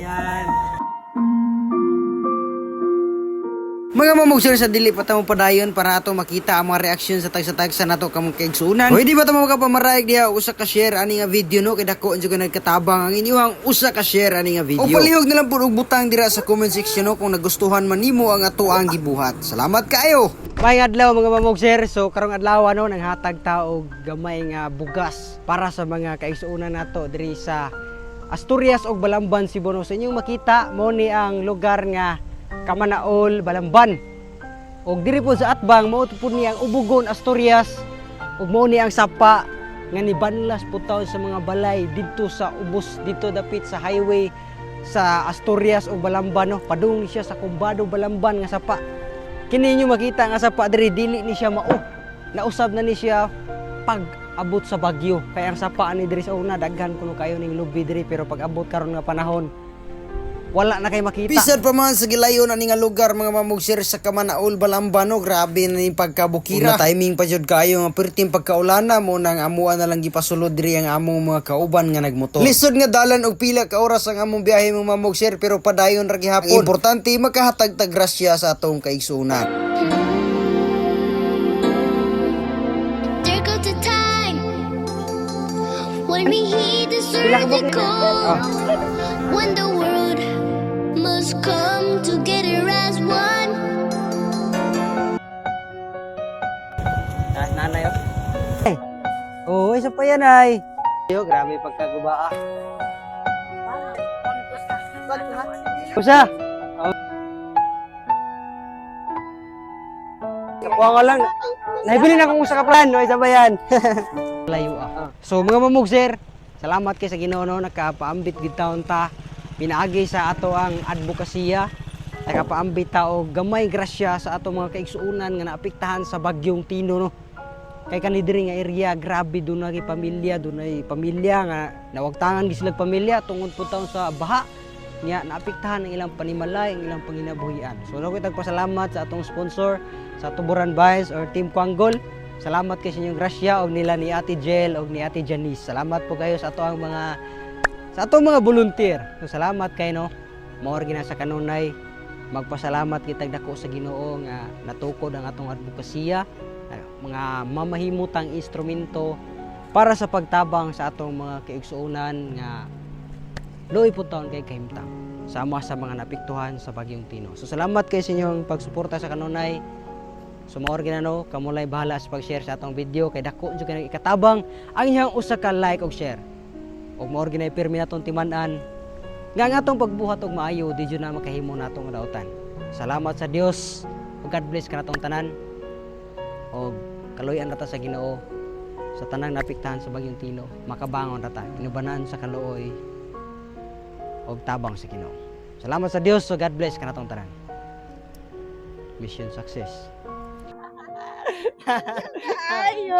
Ayan. Mga mamugser sa dili pa tamo padayon para ato makita ang mga reaksyon sa tagsa-tagsa nato kamong kaigsunan. Pwede ba tamo makapamarayag diha usa ka share ani nga video no kay dako unsa ka nagkatabang ang inyong usa ka share ani nga video. O palihog na lang pud og butang dira sa comment section no kung nagustuhan man nimo ang ato ang gibuhat. Salamat kayo. Maayong adlaw mga mamugser. So karong adlaw no nanghatag ta og gamay nga bugas para sa mga kaigsunan nato diri sa Asturias ug Balamban, Cebu. Sa inyong makita mo ni ang lugar nga Kamanaol, Balamban. Og diri po sa atbang mao po ni ang Ubugon, Asturias. Ug mao ni ang sapa nga nibanlas po taon sa mga balay didto sa ubos dito dapit sa highway sa Asturias ug Balamban no. Padung siya sa Kumbado, Balamban nga sapa. Kini inyo makita nga sapa diri dili ni siya mao. Nausab na ni siya pag abot sa bagyo. Kaya ang sapa ani diri sa una daghan kuno kayo ning lubi diri pero pag abot karon nga panahon wala na kay makita. Bisan pa man sa gilayon ani nga lugar mga mamugser sa Kamanaol, Balamban no, grabe na ning pagkabukira. Una timing pa jud kayo nga perting pagkaulana mo nang amuan na lang gipasulod diri ang among mga kauban nga nagmotor. Lisod nga dalan og pila ka oras ang among biyahe mga mamugser pero padayon ra gihapon. Importante makahatag tag grasya sa atong kaigsunan. When we hear the surge call, when the world must come together as one. Nanay oh. Isa pa yan ay. Yo, grabe pagkaguba ah. Usa. Kapuha ko lang. Naibili na akong usa ka plan, no? Isa pa yan. Layo ah. So mga mamugser, salamat kay sa Ginoo no nakapaambit gid taon ta. Pinaagi sa ato ang advokasya. Nakapaambit ta og gamay grasya sa ato mga kaigsuonan nga naapektahan sa bagyong Tino no. Kay kani diri nga area grabe dunay pamilya nga nawagtangan gisilag pamilya tungod po taon sa baha. Nya naapektahan ang ilang panimalay, ang ilang panginabuhian. So ako tagpasalamat sa atong sponsor sa Tuburan Vice or Team Kuanggol. Salamat kay sa inyong grasya og nila ni Ate Jel og ni Ate Janice. Salamat po kayo sa atong mga volunteer. So salamat kay no. Mao gina sa kanunay magpasalamat kitag dako sa Ginoo nga natukod ang atong advokasya, mga mamahimutang instrumento para sa pagtabang sa atong mga kaigsuonan nga luoy po taon kay kahimtang sama sa mga napiktuhan sa bagyong Tino. So salamat kay sa inyong pagsuporta sa kanunay. Sumaor ginano, kamulay bahala sa pag-share sa atong video kay dako jud kanang ikatabang ang inyong usa ka like og share. Og maor ginay pirmi naton timan-an nga ang atong pagbuhat og maayo di jud na makahimo natong daotan. Salamat sa Dios. Ug God bless kanatong tanan. Og kaluyan rata sa Ginoo sa tanang napiktahan sa bagyong Tino. Makabangon rata inubanan sa kaluoy og tabang sa Ginoo. Salamat sa Dios. So God bless kanatong tanan. Mission success. Ayo.